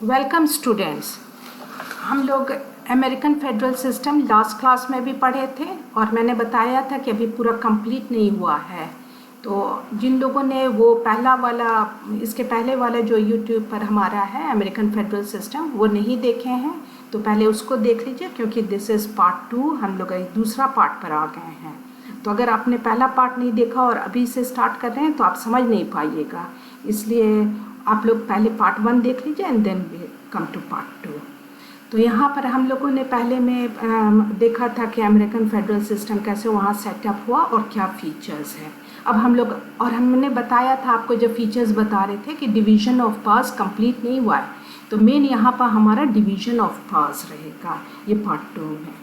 Welcome students. हम लोग American federal system last class में भी पढ़े थे और मैंने बताया था कि अभी पूरा कंप्लीट नहीं हुआ है। तो जिन लोगों ने वो पहला वाला इसके पहले वाला जो यूट्यूब पर हमारा है अमेरिकन फेडरल सिस्टम वो नहीं देखे हैं तो पहले उसको देख लीजिए, क्योंकि दिस इज़ पार्ट 2। हम लोग दूसरा पार्ट पर आ गए हैं। तो अगर आपने पहला पार्ट नहीं देखा और अभी से स्टार्ट कर रहे हैं तो आप समझ नहीं पाइएगा, इसलिए आप लोग पहले पार्ट 1 देख लीजिए and then we come to part 2। तो यहाँ पर हम लोगों ने पहले में देखा था कि अमेरिकन फेडरल सिस्टम कैसे वहाँ सेटअप हुआ और क्या फीचर्स है। अब हम लोग और हमने बताया था आपको, जब फीचर्स बता रहे थे कि डिवीज़न ऑफ पावर्स कंप्लीट नहीं हुआ है, तो मेन यहाँ पर हमारा डिवीज़न ऑफ पावर्स रहेगा, ये पार्ट 2 में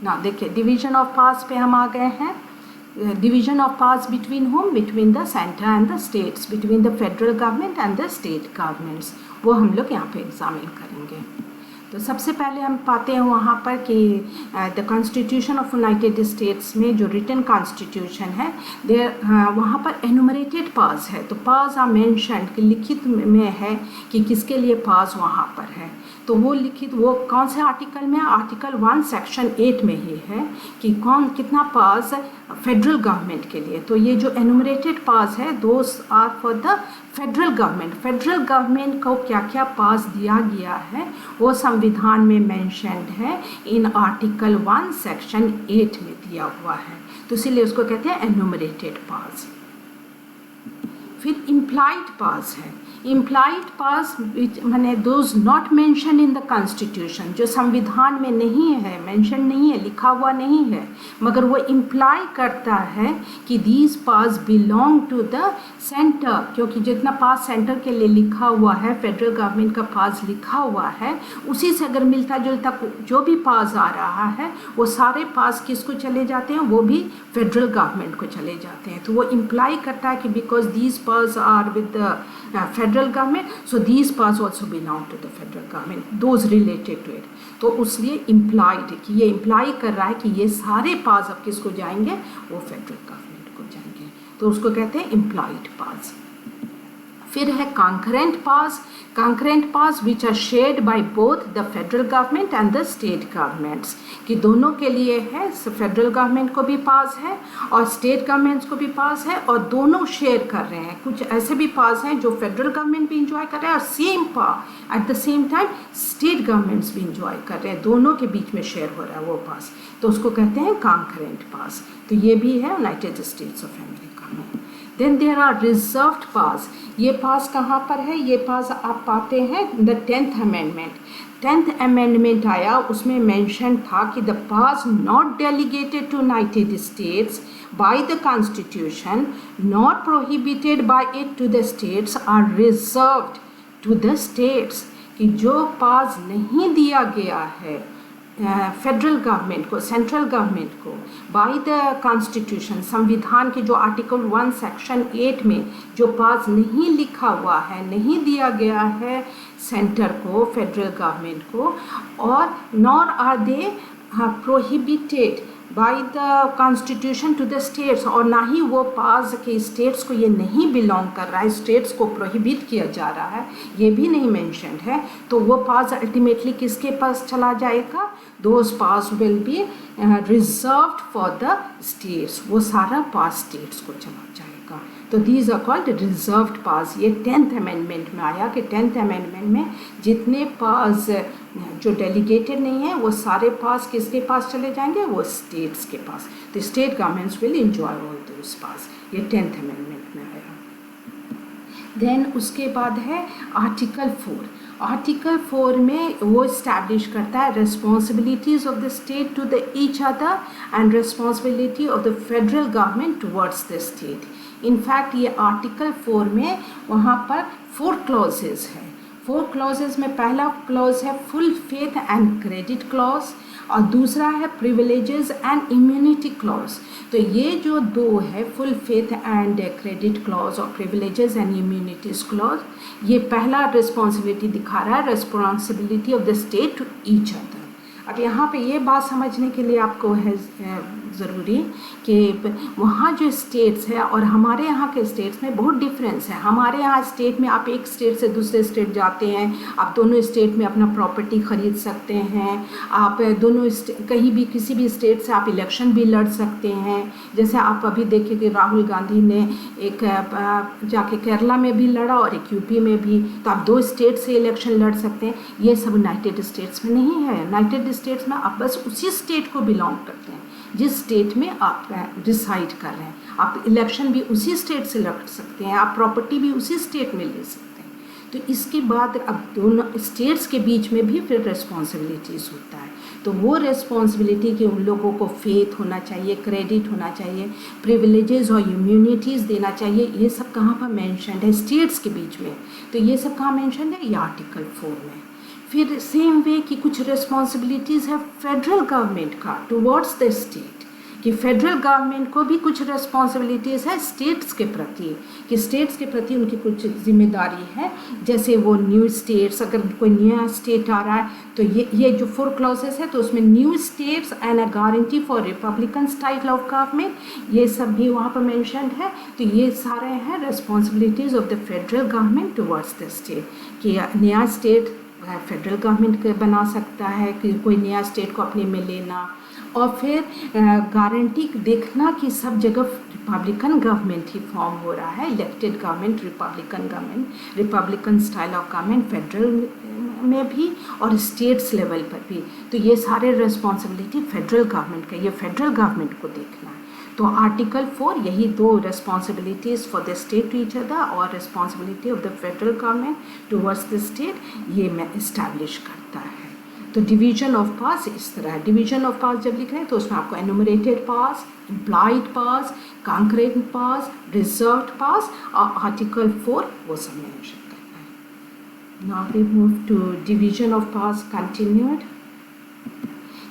ना। देखिए डिवीज़न ऑफ पावर्स पे हम आ गए हैं। Division of powers between home, between the centre and the states, between the federal government and the state governments, वो हम लोग यहाँ पे एग्जामिन करेंगे। तो सबसे पहले हम पाते हैं वहाँ पर कि the constitution of United states में जो रिटन कॉन्स्टिट्यूशन है वहाँ पर एनुमरेटेड पावर्स है। तो पावर्स आर मेंशन्ड कि लिखित में है कि किसके लिए पावर्स वहाँ पर है। तो वो लिखित वो कौन से आर्टिकल में, आर्टिकल 1 सेक्शन 8 में ही है कि कौन कितना पावर्स फेडरल गवर्नमेंट के लिए। तो ये जो एनुमरेटेड पावर्स है those are for the federal government. Federal government को क्या क्या पावर्स दिया गया है वो संविधान में मेंशन्ड है, इन आर्टिकल 1 सेक्शन 8 में दिया हुआ है। तो इसीलिए उसको कहते हैं एनुमरेटेड पावर्स। फिर इम्प्लाइड पावर्स है। इम्प्लाइड पावर्स माने those not mention in the constitution, जो संविधान में नहीं है, मेंशन नहीं है, लिखा हुआ नहीं है, मगर वो इम्प्लाई करता है कि these powers belong to the centre, क्योंकि जितना पावर्स सेंटर के लिए लिखा हुआ है, फेडरल गवर्नमेंट का पावर्स लिखा हुआ है, उसी से अगर मिलता जुलता जो भी पावर्स आ रहा है वो सारे पावर्स किसको चले जाते हैं, वो भी फेडरल गवर्नमेंट को चले जाते हैं। तो वो इम्प्लाई करता है कि because these powers are with the federal government, so these powers also belong to the federal government, those related to it. तो उसलिए इम्प्लाइड कि ये इम्प्लाई कर रहा है कि ये सारे पावर्स अब किसको जाएंगे, वो फेडरल गवर्नमेंट को जाएंगे। तो उसको कहते हैं इम्प्लाइड पावर्स। फिर है concurrent powers. Concurrent powers which are shared by both the federal government and the state governments, कि दोनों के लिए है, फेडरल गवर्नमेंट को भी पावर्स है और स्टेट गवर्नमेंट्स को भी पावर्स है, और दोनों शेयर कर रहे हैं। कुछ ऐसे भी पावर्स हैं जो फेडरल गवर्नमेंट भी इंजॉय कर रहे हैं और same power at the same time state governments भी इंजॉय कर रहे हैं, दोनों के बीच में शेयर हो रहा है वो पावर्स। तो उसको कहते हैं कॉन्करेंट पावर्स। तो ये भी है यूनाइटेड स्टेट्स ऑफ अमेरिका में। Then there are reserved powers. ये पास कहाँ पर है, ये पास आप पाते हैं the 10th amendment. 10th amendment आया, उसमें मेंशन था कि the powers not delegated to United States by the constitution not prohibited by it to the states are reserved to the states, कि जो पावर्स नहीं दिया गया है फेडरल गवर्नमेंट को, सेंट्रल गवर्नमेंट को बाय द कॉन्स्टिट्यूशन, संविधान के जो आर्टिकल 1 सेक्शन 8 में जो पास नहीं लिखा हुआ है, नहीं दिया गया है सेंटर को, फेडरल गवर्नमेंट को, और nor are they prohibited by the constitution to the states, और ना ही वो पास के स्टेट्स को ये नहीं बिलोंग कर रहा है, स्टेट्स को प्रोहिबिट किया जा रहा है, ये भी नहीं मेंशन्ड है। तो वो पास अल्टीमेटली किसके पास चला जाएगा, those pass will be reserved for the states, वो सारा पास स्टेट्स को चला जाएगा। तो दीज आर कॉल्ड रिजर्व्ड पास। ये 10th अमेंडमेंट में आया कि 10th अमेंडमेंट में जितने पास जो डेलीगेटेड नहीं है वो सारे पास किसके पास चले जाएंगे, वो स्टेट्स के पास। तो state governments will enjoy all those powers. ये 10th अमेंडमेंट में आया। देन उसके बाद है आर्टिकल 4। आर्टिकल 4 में वो इस्टेब्लिश करता है responsibilities of the state to the each other and responsibility of the federal government towards the state. In fact ये आर्टिकल 4 में वहाँ पर 4 क्लॉजेज हैं। 4 क्लॉजेज में पहला क्लॉज है full faith and credit clause, और दूसरा है प्रिविलेजेस एंड इम्यूनिटी क्लॉज। तो ये जो दो है, full faith and credit clause और प्रिविलेजेस एंड इम्यूनिटीज क्लॉज, ये पहला रिस्पॉन्सिबिलिटी दिखा रहा है, responsibility of the state to each other. अब यहाँ पे ये बात समझने के लिए आपको है ज़रूरी कि वहाँ जो स्टेट्स है और हमारे यहाँ के स्टेट्स में बहुत डिफरेंस है। हमारे यहाँ स्टेट में आप एक स्टेट से दूसरे स्टेट जाते हैं, आप दोनों स्टेट में अपना प्रॉपर्टी ख़रीद सकते हैं, आप दोनों कहीं भी किसी भी स्टेट से आप इलेक्शन भी लड़ सकते हैं। जैसे आप अभी देखिए कि राहुल गांधी ने एक जाके केरला में भी लड़ा और एक यूपी में भी, तो आप 2 स्टेट से इलेक्शन लड़ सकते हैं। ये सब यूनाइटेड स्टेट्स में नहीं है। यूनाइटेड स्टेट्स में आप बस उसी स्टेट को बिलोंग करते हैं जिस स्टेट में आप डिसाइड कर रहे हैं। आप इलेक्शन भी उसी स्टेट से लड़ सकते हैं, आप प्रॉपर्टी भी उसी स्टेट में ले सकते हैं। तो इसके बाद अब दोनों स्टेट्स के बीच में भी फिर रिस्पॉन्सिबिलिटीज़ होता है। तो वो रिस्पॉन्सिबिलिटी कि उन लोगों को फेथ होना चाहिए, क्रेडिट होना चाहिए, प्रिविलेजेस और इम्यूनिटीज़ देना चाहिए। ये सब कहाँ पर मेंशन है? स्टेट्स के बीच में। तो ये सब कहाँ मेंशन है? ये आर्टिकल 4 में। फिर सेम वे कि कुछ रिस्पॉन्सिबिलिटीज़ है फेडरल गवर्नमेंट का टुवर्ड्स द स्टेट, कि फेडरल गवर्नमेंट को भी कुछ रिस्पॉन्सिबिलिटीज़ है स्टेट्स के प्रति, कि स्टेट्स के प्रति उनकी कुछ जिम्मेदारी है। जैसे वो न्यू स्टेट्स, अगर कोई नया स्टेट आ रहा है तो ये जो 4 क्लॉजेस है, तो उसमें new states and a guarantee for Republican style of government, ये सब भी वहाँ पर मैंशनड है। तो ये सारे हैं responsibilities of the federal government towards the state, कि नया स्टेट फेडरल गवर्नमेंट बना सकता है, कि कोई नया स्टेट को अपने में लेना, और फिर गारंटी देखना कि सब जगह रिपब्लिकन गवर्नमेंट ही फॉर्म हो रहा है, elected government, Republican government, Republican style of government federal में भी और स्टेट्स लेवल पर भी। तो ये सारे रिस्पॉन्सिबिलिटी फेडरल गवर्नमेंट का, ये फेडरल गवर्नमेंट को देखना है। तो आर्टिकल 4 यही 2 responsibilities for the state to each other और responsibility of the federal government towards the state, ये मैं इस्टेब्लिश करता है। तो डिवीजन ऑफ पावर्स इस तरह है। डिवीजन ऑफ पावर्स जब लिख रहे हैं तो उसमें आपको enumerated powers, implied powers, concurrent powers, reserved powers और आर्टिकल 4 वो सब मेंशन करना है। Now we move to division of powers continued.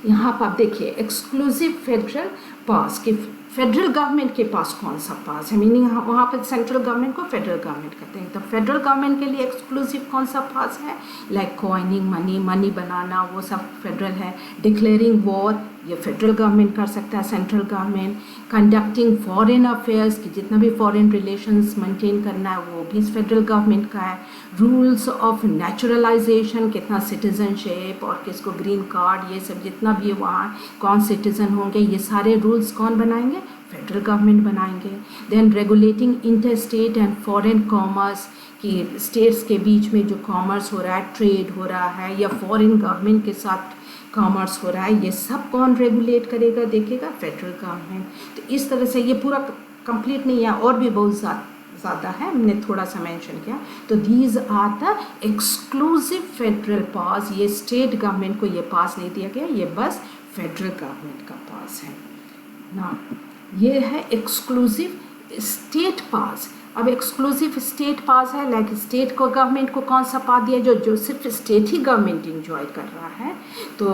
यहाँ पर आप देखिए एक्सक्लूसिव फेडरल पावर्स के फेडरल गवर्नमेंट के पास कौन सा पास है, मीनिंग वहाँ पर सेंट्रल गवर्नमेंट को फेडरल गवर्नमेंट कहते हैं। तो फेडरल गवर्नमेंट के लिए एक्सक्लूसिव कौन सा पास है? लाइक कॉइनिंग मनी बनाना, वो सब फेडरल है। डिक्लेयरिंग वॉर, ये फेडरल गवर्नमेंट कर सकता है, central government. Conducting foreign affairs, कि जितना भी फॉरेन रिलेशंस मेंटेन करना है वो भी फेडरल गवर्नमेंट का है। रूल्स ऑफ नेचुरलाइजेशन, कितना सिटीजनशिप और किसको ग्रीन कार्ड, ये सब जितना भी है वहाँ कौन सिटीजन होंगे, ये सारे रूल्स कौन बनाएंगे? फेडरल गवर्नमेंट बनाएंगे। Then regulating inter state and foreign commerce, कि स्टेट्स के बीच में जो कॉमर्स हो रहा है, ट्रेड हो रहा है या फॉरेन गवर्नमेंट के साथ कॉमर्स हो रहा है, ये सब कौन रेगुलेट करेगा, देखेगा? Federal government. तो इस तरह से ये पूरा कंप्लीट नहीं है, और भी बहुत ज़्यादा है, हमने थोड़ा सा मेंशन किया। तो these are the exclusive federal powers. ये स्टेट गवर्नमेंट को ये पास नहीं दिया गया, ये बस फेडरल गवर्नमेंट का पास है ना। ये है एक्सक्लूसिव स्टेट पास। अब एक्सक्लूसिव स्टेट पास है, लाइक स्टेट को गवर्नमेंट को कौन सा पास दिया जो सिर्फ स्टेट ही गवर्नमेंट इंजॉय कर रहा है, तो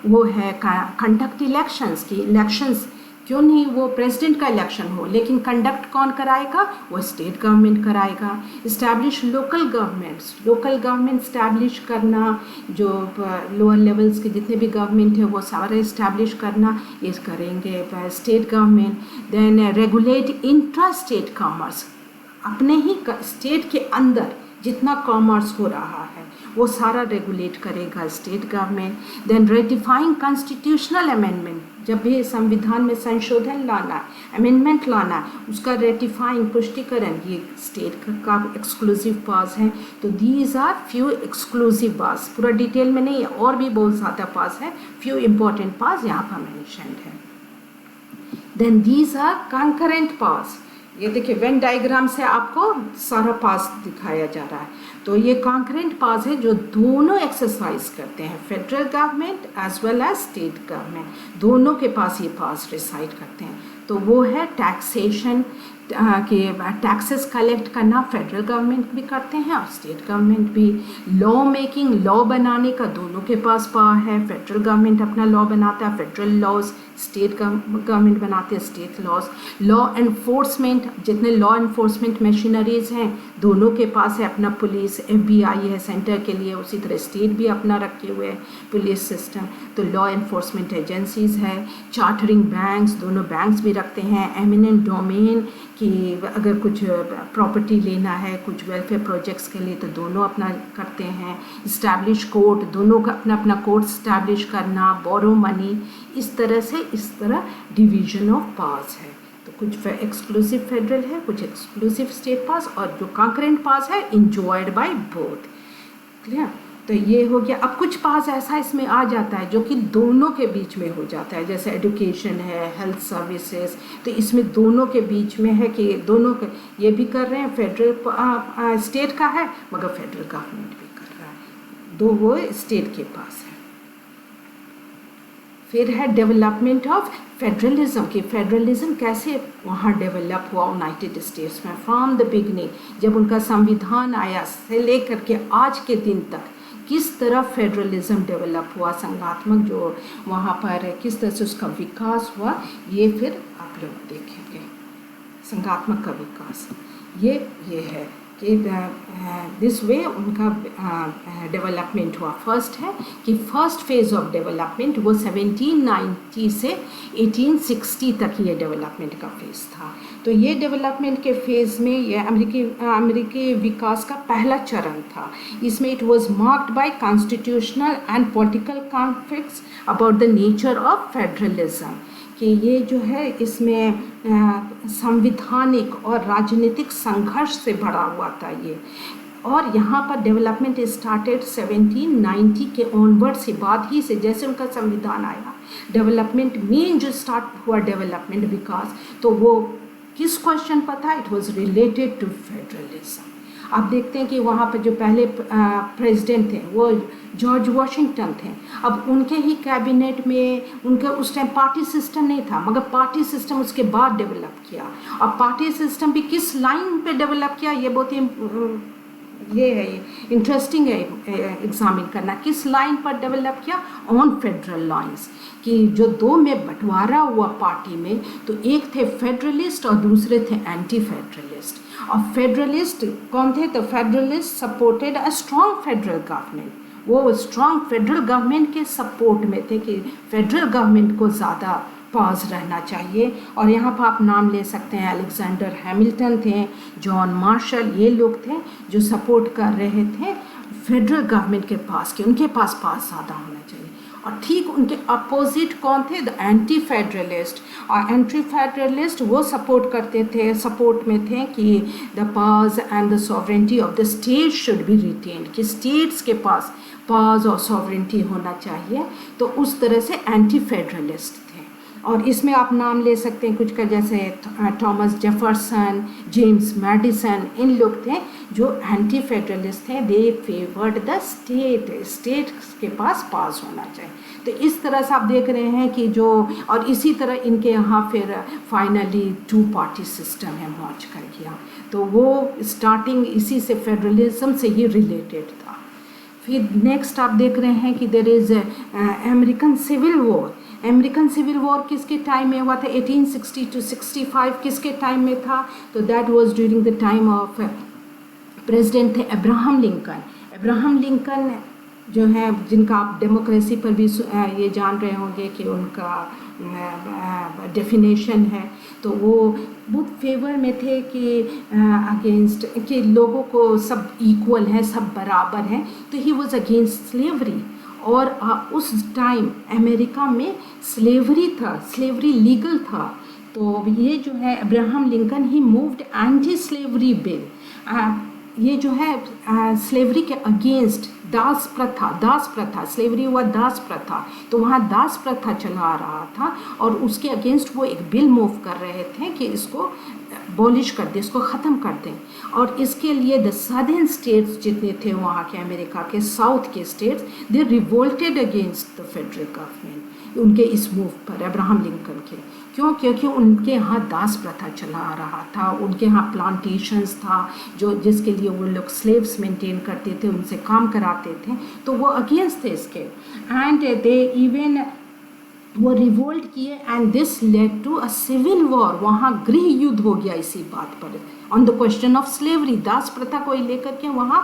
वो है कंडक्ट इलेक्शंस। की इलेक्शंस क्यों नहीं वो प्रेसिडेंट का इलेक्शन हो, लेकिन कंडक्ट कौन कराएगा? वो स्टेट गवर्नमेंट कराएगा। Establish local governments, local government establish करना, जो लोअर लेवल्स के जितने भी गवर्नमेंट है वो सारे इस्टेब्लिश करना, ये करेंगे state government. Then regulate intra state commerce, अपने ही स्टेट के अंदर जितना कॉमर्स हो रहा है वो सारा रेगुलेट करेगा state government. Then ratifying constitutional amendment, जब भी संविधान में संशोधन लाना है, अमेंडमेंट लाना है, उसका रेटिफाइंग पुष्टिकरण, ये स्टेट का एक्सक्लूसिव पास है। तो दीज आर फ्यू एक्सक्लूसिव पास, पूरा डिटेल में नहीं है, और भी बहुत ज़्यादा पास है, फ्यू इम्पोर्टेंट पास यहाँ पर मेंशन्ड है। देन दीज आर कंकरेंट पास। ये देखिए वेन डायग्राम से आपको सारा पास दिखाया जा रहा है। तो ये कॉन्करेंट पास है जो दोनों एक्सरसाइज करते हैं, federal government as well as state government, दोनों के पास ये पास रिसाइड करते हैं। तो वो है टैक्सेशन, कि टैक्सेस कलेक्ट करना फेडरल गवर्नमेंट भी करते हैं और स्टेट गवर्नमेंट भी। लॉ मेकिंग, लॉ बनाने का दोनों के पास पावर है। फेडरल गवर्नमेंट अपना लॉ बनाता है, फेडरल लॉज, स्टेट गवर्नमेंट बनाते हैं स्टेट लॉज। लॉ एनफोर्समेंट, जितने लॉ एनफोर्समेंट मशीनरीज हैं दोनों के पास है अपना पुलिस, FBI है सेंटर के लिए, उसी तरह स्टेट भी अपना रखे हुए है पुलिस सिस्टम। तो लॉ एनफोर्समेंट एजेंसीज है। चार्टरिंग बैंक्स, दोनों बैंक्स भी रखते हैं। एमिनेंट डोमेन कि अगर कुछ प्रॉपर्टी लेना है, कुछ वेलफेयर प्रोजेक्ट्स के लिए, तो दोनों अपना करते हैं। इस्टेब्लिश कोर्ट, दोनों का अपना अपना कोर्ट इस्टेब्लिश करना। बोरो मनी, इस तरह डिवीजन ऑफ पावर्स है। तो कुछ एक्सक्लूसिव फेडरल है, कुछ एक्सक्लूसिव स्टेट पास, और जो कंकरेंट पास है इंजॉयड बाय बोथ। क्लियर? तो ये हो गया। अब कुछ पास ऐसा इसमें आ जाता है जो कि दोनों के बीच में हो जाता है, जैसे एजुकेशन है, हेल्थ सर्विसेज, तो इसमें दोनों के बीच में है कि दोनों के ये भी कर रहे हैं, फेडरल स्टेट का है मगर फेडरल गवर्नमेंट भी कर रहा है, दो वो स्टेट के पास है। फिर है डेवलपमेंट ऑफ फेडरलिज्म, कि फेडरलिज्म कैसे वहाँ डेवलप हुआ यूनाइटेड स्टेट्स में फ्रॉम द बिगनिंग, जब उनका संविधान आया से लेकर के आज के दिन तक किस तरह फेडरलिज्म डेवलप हुआ, संघात्मक जो वहाँ पर किस तरह से उसका विकास हुआ, ये फिर आप लोग देखेंगे। संघात्मक का विकास ये है कि दिस वे उनका डेवलपमेंट हुआ। फर्स्ट है कि फर्स्ट फेज़ ऑफ डेवलपमेंट वो 1790 से 1860 तक ये डेवलपमेंट का फेज़ था। तो ये डेवलपमेंट के फेज़ में ये अमेरिकी विकास का पहला चरण था। इसमें it was marked by constitutional and political conflicts about the nature of federalism, कि ये जो है इसमें संवैधानिक और राजनीतिक संघर्ष से भरा हुआ था ये। और यहाँ पर डेवलपमेंट स्टार्टेड 1790 के ऑनवर्ड से, बाद ही से जैसे उनका संविधान आया, डेवलपमेंट मेन जो स्टार्ट हुआ डेवलपमेंट विकास, तो वो किस क्वेश्चन पर था? It was related to federalism. आप देखते हैं कि वहाँ पर जो पहले प्रेसिडेंट थे वो जॉर्ज वाशिंगटन थे। अब उनके ही कैबिनेट में उनका उस टाइम पार्टी सिस्टम नहीं था, मगर पार्टी सिस्टम उसके बाद डेवलप किया। अब पार्टी सिस्टम भी किस लाइन पे डेवलप किया, ये बहुत ही ये है इंटरेस्टिंग है एग्जामिन करना, किस लाइन पर डेवलप किया, ऑन फेडरल लाइंस, कि जो दो में बंटवारा हुआ पार्टी में, तो एक थे फेडरलिस्ट और दूसरे थे एंटी फेडरलिस्ट। और फेडरलिस्ट कौन थे? तो federalist supported a strong federal government, वो स्ट्रॉन्ग फेडरल गवर्नमेंट के सपोर्ट में थे कि फेडरल गवर्नमेंट को ज़्यादा पास रहना चाहिए। और यहाँ पर आप नाम ले सकते हैं, अलेक्जेंडर हैमिल्टन थे, जॉन मार्शल, ये लोग थे जो सपोर्ट कर रहे थे फेडरल गवर्नमेंट के पास, कि उनके पास ज़्यादा होना चाहिए। और ठीक उनके अपोजिट कौन थे? The anti federalist. और एंटी फेडरलिस्ट वो सपोर्ट में थे कि the powers and the sovereignty of the state should be retained, कि स्टेट्स के पास पावर्स और सॉवरेंटी होना चाहिए। तो उस तरह से एंटी फेडरलिस्ट थे। और इसमें आप नाम ले सकते हैं कुछ का, जैसे थॉमस जेफरसन, जेम्स मैडिसन, इन लोग थे जो एंटी फेडरलिस्ट थे। दे फेवर्ड द स्टेट के पास होना चाहिए। तो इस तरह से आप देख रहे हैं कि जो, और इसी तरह इनके यहाँ फिर फाइनली 2 पार्टी सिस्टम है मर्ज कर गया। तो वो स्टार्टिंग इसी से फेडरलिज्म से ही रिलेटेड था। फिर नेक्स्ट आप देख रहे हैं कि there is American civil war. American civil war किसके टाइम में हुआ था? 1860 to 65 किसके टाइम में था? तो that was during the time of president थे अब्राहम लिंकन। अब्राहम लिंकन जो है, जिनका आप डेमोक्रेसी पर भी ये जान रहे होंगे कि उनका डेफिनेशन है, तो वो बहुत फेवर में थे कि अगेंस्ट, कि लोगों को सब इक्वल है, सब बराबर हैं। तो ही वाज अगेंस्ट स्लेवरी। और उस टाइम अमेरिका में स्लेवरी था, स्लेवरी लीगल था। तो ये जो है अब्राहम लिंकन ही मूव्ड एंटी स्लेवरी बिल। ये जो है स्लेवरी के अगेंस्ट दास प्रथा, स्लेवरी हुआ दास प्रथा, तो वहाँ दास प्रथा चला रहा था और उसके अगेंस्ट वो एक बिल मूव कर रहे थे कि इसको अबॉलिश कर दें, इसको ख़त्म कर दें। और इसके लिए द सदर्न स्टेट्स जितने थे वहाँ के अमेरिका के, साउथ के states, they revolted against the federal government, उनके इस मूव पर अब्राहम लिंकन के, क्यों? क्योंकि उनके यहाँ दास प्रथा चला आ रहा था, उनके यहाँ प्लांटेशंस था जो जिसके लिए वो लोग स्लेव्स मेंटेन करते थे, उनसे काम कराते थे, तो वो अगेंस्ट थे इसके। एंड दे इवन वो रिवोल्ट किए and this led to a civil war, वहाँ गृह युद्ध हो गया इसी बात पर, on the question of slavery, दास प्रथा को लेकर के वहाँ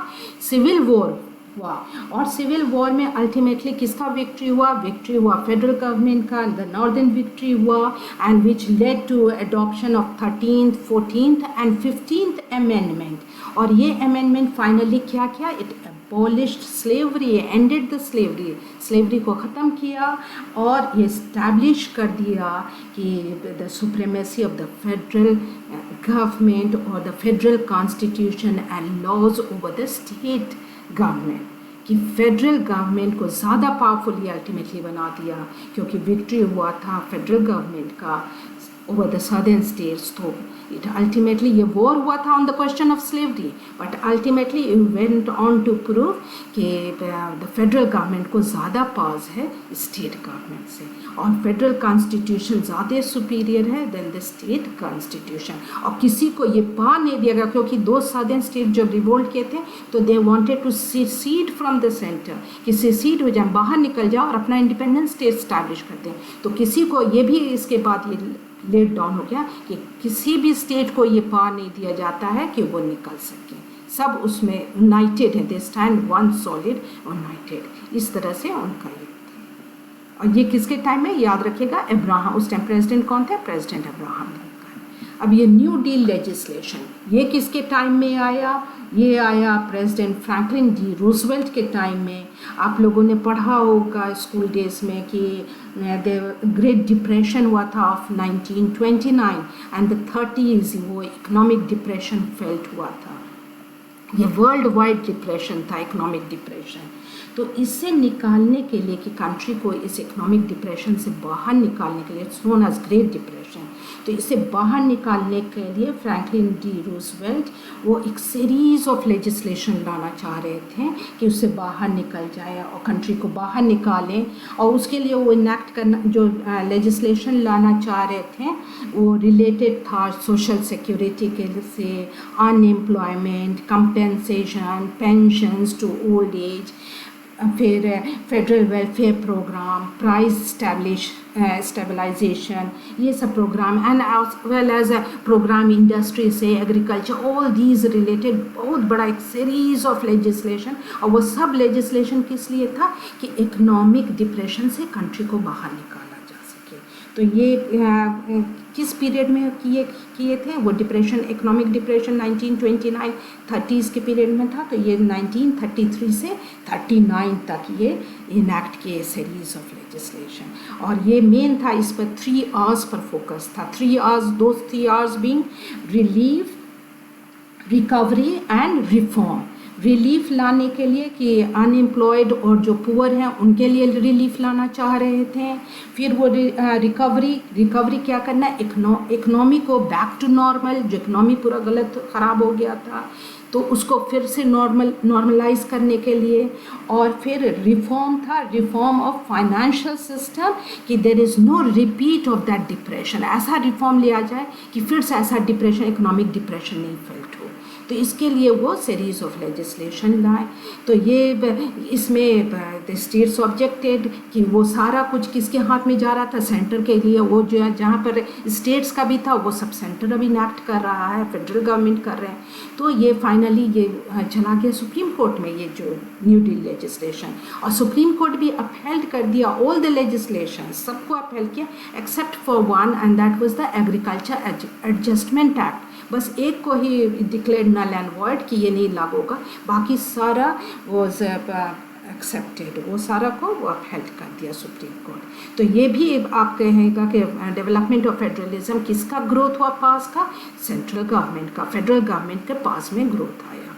सिविल वॉर हुआ। और सिविल वॉर में अल्टीमेटली किसका विक्ट्री हुआ? विक्ट्री हुआ फेडरल गवर्नमेंट का, द नॉर्दर्न विक्ट्री हुआ, and which led to adoption of 13th, 14th and 15th amendment. और ये अमेंडमेंट फाइनली क्या किया? It abolished slavery, ended the slavery, slavery को ख़त्म किया और ये इस्टेब्लिश कर दिया कि the supremacy of the federal government और the federal constitution and laws over the state government, कि फेडरल गवर्नमेंट को ज़्यादा पावरफुली अल्टीमेटली बना दिया, क्योंकि विक्ट्री हुआ था फेडरल गवर्नमेंट का ओवर द सदर्न स्टेट्स। तो इट अल्टीमेटली ये वॉर हुआ था on the question of slavery, but ultimately it went on to prove कि द फेडरल गवर्नमेंट को ज़्यादा पावर्स है स्टेट गवर्नमेंट से, और फेडरल कॉन्स्टिट्यूशन ज़्यादा सुपीरियर है देन द स्टेट कॉन्स्टिट्यूशन। और किसी को ये पावर नहीं दिया गया, क्योंकि दो सदर्न स्टेट जब रिवोल्ट किए थे तो they wanted to secede from the centre, कि सीड हो जाए, बाहर निकल जाओ और अपना इंडिपेंडेंट स्टेट स्टैब्लिश करते हैं। तो किसी को ये भी इसके बाद ये लेट डाउन हो गया कि किसी भी स्टेट को ये पावर नहीं दिया जाता है कि वो निकल सके, सब उसमें यूनाइटेड है, they stand one solid United. इस तरह से उनका ये था। और ये किसके टाइम में? याद रखिएगा, अब्राहम, उस टाइम प्रेसिडेंट कौन थे? President Abraham Lincoln. अब ये न्यू डील लेजिस्लेशन, ये किसके टाइम में आया? ये आया प्रेसिडेंट फ्रैंकलिन डी रूजवेल्ट के टाइम में। आप लोगों ने पढ़ा होगा स्कूल डेज में कि ग्रेट डिप्रेशन हुआ था ऑफ 1929 एंड द 30s, वो इकोनॉमिक डिप्रेशन फेल्ट हुआ था। ये वर्ल्ड वाइड डिप्रेशन था, इकोनॉमिक डिप्रेशन। तो इससे निकालने के लिए, कि कंट्री को इस इकोनॉमिक डिप्रेशन से बाहर निकालने के लिए, it's known as great depression, तो इससे बाहर निकालने के लिए फ्रैंकलिन डी रूजवेल्ट वो एक सीरीज ऑफ लेजिस्लेशन लाना चाह रहे थे कि उससे बाहर निकल जाए और कंट्री को बाहर निकालें। और उसके लिए वो इनेक्ट करना, जो लेजिस्लेशन लाना चाह रहे थे वो रिलेटेड था सोशल सिक्योरिटी के से, unemployment, compensation, pensions to old age, फिर federal welfare program, price stabilization, ये सब program, and as well as program industry से, एग्रीकल्चर, ऑल दीज रिलेटेड बहुत बड़ा एक सीरीज ऑफ लेजिस्लेशन। और वो सब लेजिस्लेशन किस लिए था? कि इकोनॉमिक डिप्रेशन से कंट्री को बाहर निकाला जा सके। तो ये किस पीरियड में किए थे? वो डिप्रेशन, इकोनॉमिक डिप्रेशन 1929 30s के पीरियड में था। तो ये 1933 से 39 तक ये इनेक्ट किए सीरीज ऑफ लेजिस्लेशन। और ये मेन था, इस पर 3 आवर्स पर फोकस था। 3 hours, those 3 hours being relief, recovery and reform. Relief लाने के लिए कि अनएम्प्लॉयड और जो पुअर हैं उनके लिए रिलीफ लाना चाह रहे थे। फिर वो रिकवरी क्या करना है? इकोनॉमी को बैक टू नॉर्मल, जो इकोनॉमी पूरा गलत ख़राब हो गया था तो उसको फिर से नॉर्मलाइज करने के लिए। और फिर रिफॉर्म था, रिफॉर्म ऑफ फाइनेंशियल सिस्टम, कि there is no repeat of that depression. ऐसा रिफॉर्म लिया जाए कि फिर से ऐसा डिप्रेशन, इकोनॉमिक डिप्रेशन नहीं फेल्ट हो। तो इसके लिए वो सीरीज ऑफ लेजिस्लेशन लाए। तो ये इसमें द स्टेट्स ऑब्जेक्टेड कि वो सारा कुछ किसके हाथ में जा रहा था? सेंटर के लिए। वो जो है जहाँ पर स्टेट्स का भी था वो सब सेंटर अभी इनेक्ट कर रहा है, फेडरल गवर्नमेंट कर रहे हैं। तो ये फाइनली ये चला गया सुप्रीम कोर्ट में, ये जो न्यू डील लेजिस्लेशन। और सुप्रीम कोर्ट भी अपहेल्ड कर दिया ऑल द लेजिस्लेशन, सबको अपहेल्ड किया except for one, and that was the agriculture adjustment act. बस एक को ही डिक्लेयर नल एंड वॉइड कि ये नहीं लागू होगा, बाकी सारा वाज एक्सेप्टेड, वो सारा को वो अपहेल्ड कर दिया सुप्रीम कोर्ट। तो ये भी आप कहेगा कि डेवलपमेंट ऑफ फेडरलिज्म किसका ग्रोथ हुआ? पास का, सेंट्रल गवर्नमेंट का, फेडरल गवर्नमेंट के पास में ग्रोथ आया।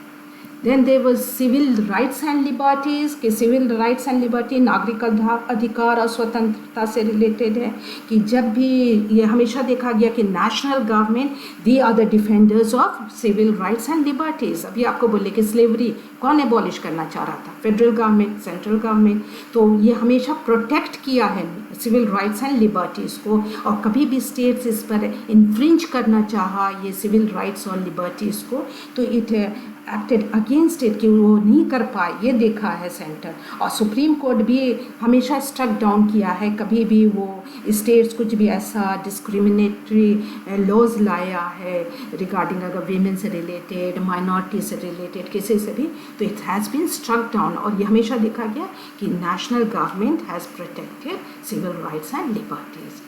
Then there was civil rights and liberties, कि civil rights and liberty नागरिक अधिकार और स्वतंत्रता से रिलेटेड है, कि जब भी ये हमेशा देखा गया कि national government they are the defenders of civil rights and liberties. अभी आपको बोले कि स्लेवरी कौन एबॉलिश करना चाह रहा था? Federal government, central government. तो ये हमेशा प्रोटेक्ट किया है सिविल राइट्स एंड लिबर्टीज़ को, और कभी भी स्टेट्स इस पर इन्फ्रिंज करना चाहा ये सिविल राइट्स और लिबर्टीज़ को, तो इट एक्टेड अगेंस्ट इट, कि वो नहीं कर पाए, ये देखा है सेंटर। और सुप्रीम कोर्ट भी हमेशा स्ट्रक डाउन किया है, कभी भी वो स्टेट्स कुछ भी ऐसा डिस्क्रिमिनेटरी लॉज लाया है रिगार्डिंग अगर वीमेन से रिलेटेड, माइनॉरिटी से रिलेटेड, किसी से भी, तो it has been struck down. और ये हमेशा देखा गया कि national government has protected civil rights and liberties.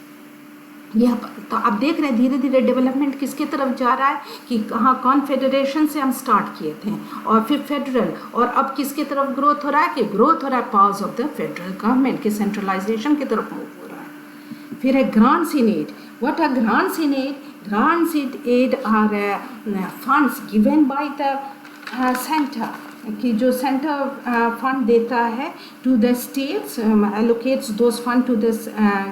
यह तो आप देख रहे हैं धीरे धीरे डेवलपमेंट किसके तरफ जा रहा है, कि कहाँ कॉन्फेडरेशन से हम स्टार्ट किए थे और फिर फेडरल, और अब किसके तरफ ग्रोथ हो रहा है, कि ग्रोथ हो रहा है powers of the federal government के सेंट्रलाइजेशन की तरफ मूव हो रहा है। फिर है grants in aid. What are grants in aid? Grants in aid are funds given by the centre, कि जो सेंटर फंड देता है to the states, allocates those fund to the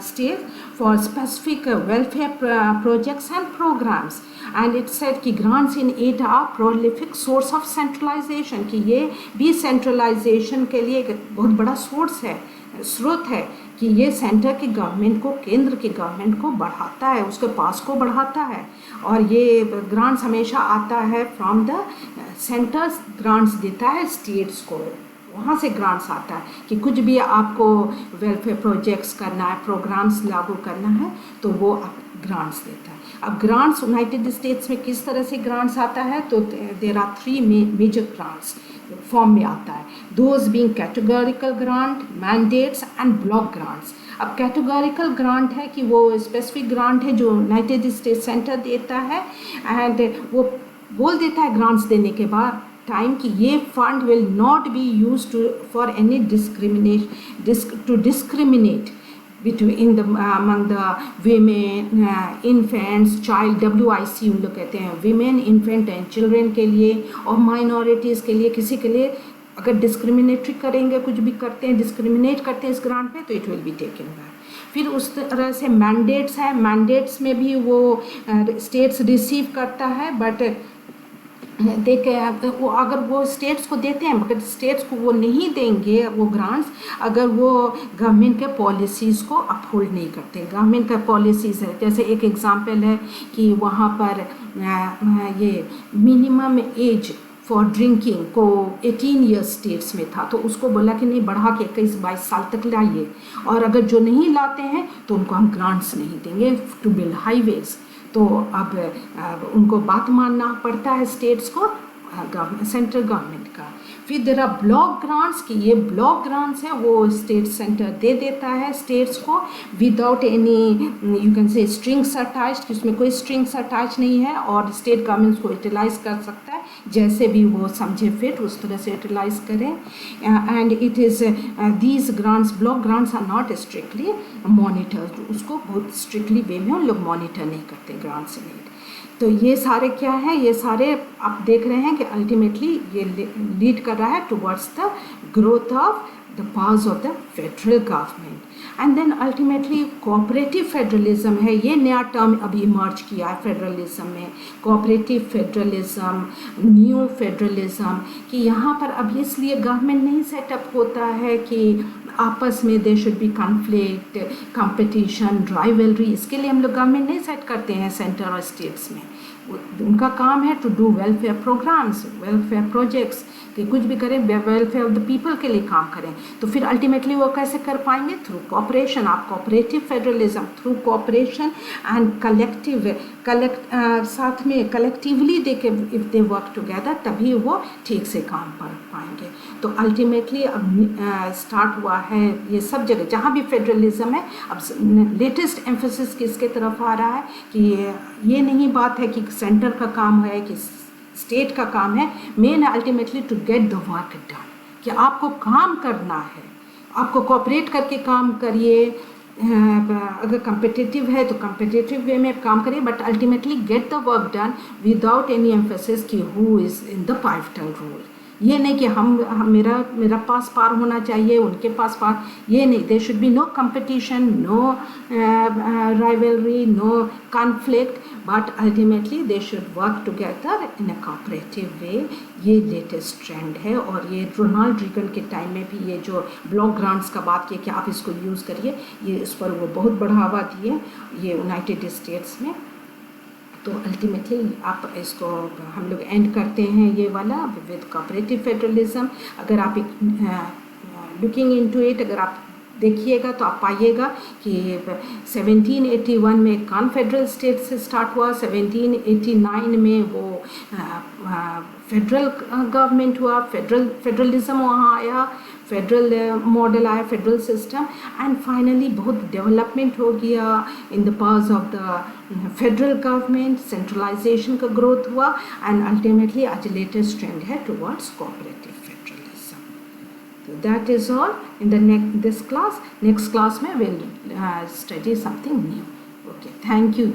state for specific welfare projects and programs. And it said कि grants in aid are prolific source of centralization, कि ये भी centralisation के लिए एक बहुत बड़ा सोर्स है, स्रोत है, कि ये सेंटर की गवर्नमेंट को, केंद्र की गवर्नमेंट को बढ़ाता है, उसके पास को बढ़ाता है। और ये ग्रांट्स हमेशा आता है फ्रॉम द सेंटर, ग्रांट्स देता है स्टेट्स को, वहाँ से ग्रांट्स आता है कि कुछ भी आपको वेलफेयर प्रोजेक्ट्स करना है, प्रोग्राम्स लागू करना है, तो वो आप ग्रांट्स देता है। अब ग्रांट्स यूनाइटेड स्टेट्स में किस तरह से ग्रांट्स आता है, तो there are 3 major grants form में आता है, those being categorical grant, mandates and block grants. अब कैटेगोरिकल ग्रांट है कि वो स्पेसिफिक ग्रांट है जो यूनाइटेड स्टेट्स सेंटर देता है, एंड वो बोल देता है ग्रांट्स देने के बाद टाइम कि ये fund will not be use to for any discriminate between the among the women, infants, child, WIC उन लोग कहते हैं, women, infant and children के लिए, और minorities के लिए, किसी के लिए अगर डिस्क्रिमिनेटरी करेंगे, कुछ भी करते हैं, डिस्क्रिमिनेट करते हैं इस ग्रांट पे, तो it will be taken back. फिर उस तरह से मैंडेट्स है, मैंडेट्स में भी वो स्टेट्स रिसीव करता है, बट देखे वो अगर वो स्टेट्स को देते हैं, मगर स्टेट्स को वो नहीं देंगे वो ग्रांट्स अगर वो गवर्नमेंट के पॉलिसीज़ को अपहोल्ड नहीं करते। गवर्नमेंट का पॉलिसीज़ है, जैसे एक एग्जांपल है कि वहाँ पर ये मिनिमम एज फॉर ड्रिंकिंग को 18 ईयर्स स्टेट्स में था, तो उसको बोला कि नहीं, बढ़ा के 21-22 साल तक लाइए, और अगर जो नहीं लाते हैं तो उनको हम ग्रांट्स नहीं देंगे टू बिल्ड हाईवेज़। तो अब उनको बात मानना पड़ता है स्टेट्स को, सेंट्रल गवर्नमेंट का। फिर देर आर ब्लॉक ग्रांट्स, कि ये ब्लॉक ग्रांट्स हैं वो स्टेट सेंटर दे देता है स्टेट्स को without any you can say strings attached, कि उसमें कोई स्ट्रिंग्स अटैच नहीं है, और स्टेट गवर्नमेंट को यूटिलाइज कर सकता है जैसे भी वो समझे फिट उस तरह से यूटिलाइज करें। And it is these grants, block grants are not strictly monitored, उसको बहुत स्ट्रिक्टली वे में उन लोग मॉनिटर नहीं करते ग्रांट्स में। तो ये सारे क्या है, ये सारे आप देख रहे हैं कि अल्टीमेटली ये लीड कर रहा है towards the growth of the powers of the federal government. And then ultimately cooperative federalism है, ये नया टर्म अभी इमर्ज किया है फेडरलिज्म में, कोऑपरेटिव फेडरलिज्म, न्यू फेडरलिज्म, कि यहाँ पर अब इसलिए गवर्नमेंट नहीं सेटअप होता है कि आपस में they should be conflict, competition, rivalry, इसके लिए हम लोग गवर्नमेंट नहीं सेट करते हैं सेंटर और स्टेट्स में। उनका काम है to do welfare programmes, welfare projects, कि कुछ भी करें वेलफेयर ऑफ द पीपल के लिए काम करें। तो फिर अल्टीमेटली वो कैसे कर पाएंगे? Through cooperation. आप cooperative federalism through cooperation and collective साथ में कलेक्टिवली दे के इफ दे वर्क टुगेदर, तभी वो ठीक से काम कर पाएंगे। तो अल्टीमेटली अब स्टार्ट हुआ है ये सब जगह जहाँ भी फेडरलिज्म है, अब लेटेस्ट एम्फेसिस किसके तरफ आ रहा है कि ये नहीं बात है कि सेंटर का काम है कि स्टेट का काम है, main ultimately to get the work done, कि आपको काम करना है, आपको कोऑपरेट करके काम करिए। अगर कम्पिटिटिव है तो कम्पिटिटिव वे में काम करिए, but ultimately get the work done without any emphasis कि who is in the pivotal role. ये नहीं कि हम मेरा पास पार होना चाहिए, उनके पास पार, ये नहीं. There should be no competition, no rivalry, no conflict, but ultimately they should work together in a cooperative way. ये लेटेस्ट ट्रेंड है और ये रोनाल्ड रीगन के टाइम में भी ये जो ब्लॉक ग्रांट्स का बात किया कि आप इसको यूज़ करिए, ये इस पर वो बहुत बढ़ावा दिए ये यूनाइटेड स्टेट्स में. तो अल्टीमेटली आप इसको हम लोग एंड करते हैं ये वाला विद कोऑपरेटिव फेडरलिज्म. अगर आप लुकिंग इनटू इट, अगर आप देखिएगा तो आप पाइएगा कि 1781 में कॉन्फेडरल स्टेट से स्टार्ट हुआ, 1789 में वो फेडरल गवर्नमेंट हुआ, फेडरलिज्म वहाँ आया, फेडरल मॉडल आया, फेडरल सिस्टम, एंड फाइनली बहुत डेवलपमेंट हो गया in the pass of the federal government, centralisation का ग्रोथ हुआ, एंड अल्टीमेटली आज लेटेस्ट ट्रेंड है towards cooperative federalism. So that is all in the this class. Next class में we'll study something new. Okay, thank you.